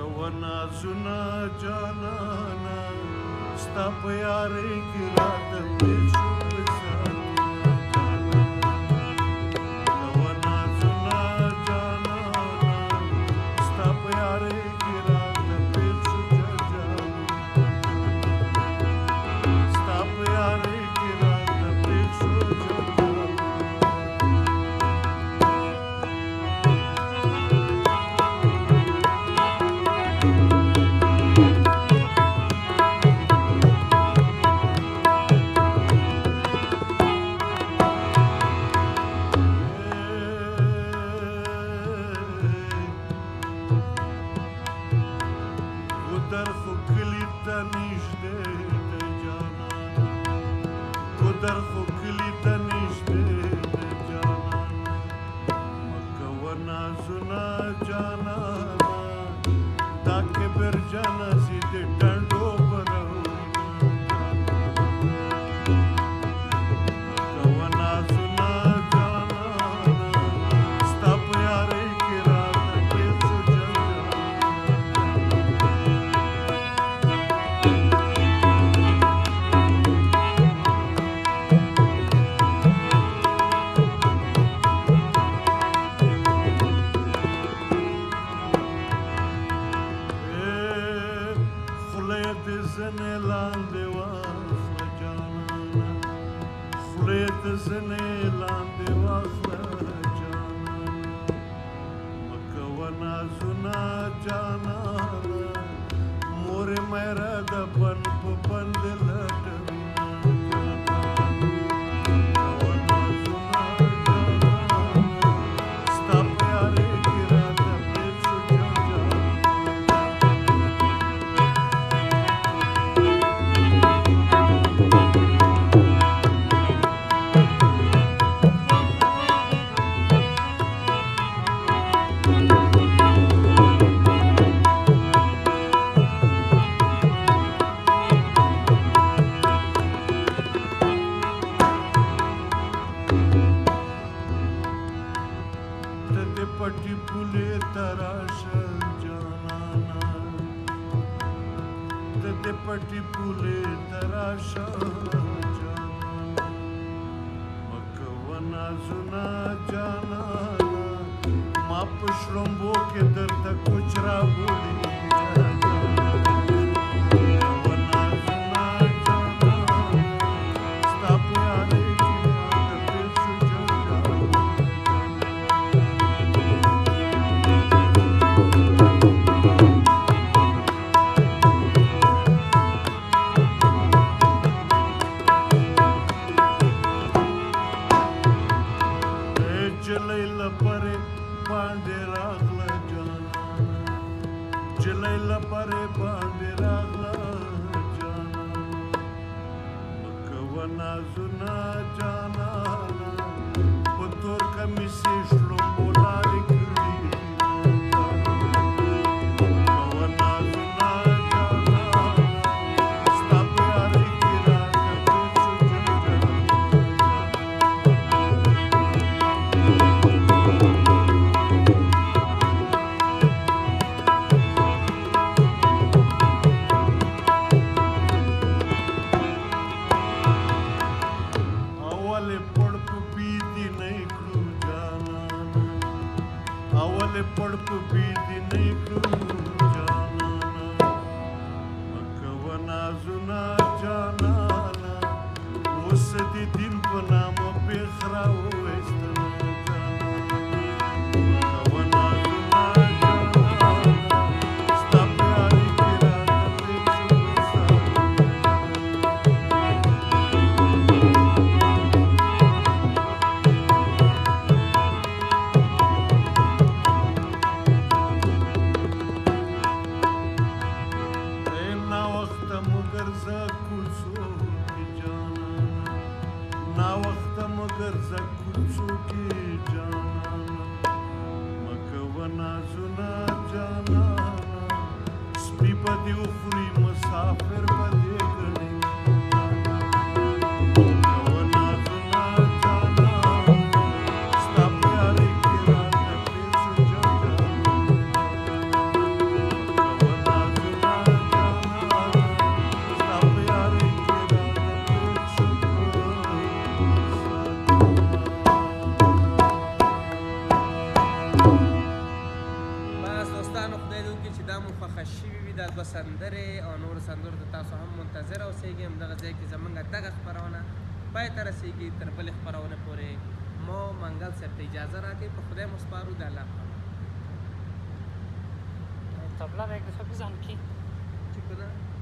कवनाजुना जानाना स्ता पे यारे की रात पे शुभ साथी कवनाजुना जानाना स्ता पे यारे की रात पे शुभ स्ता पे यारे की रात पे शुभ دا مو خوښه شوي وي دا دوه سندرې او نورو سندرو ته تاسو هم منتظر اوسئ همدغه ځای کې زموږ دغه خپرونه پای ته رسیږي تر بلې خپرونې پورې مو منګل صاحب ته اجازه راکړئ په خدای مو سپارو د الله طبله را یک دفعه بزن کی چی کنه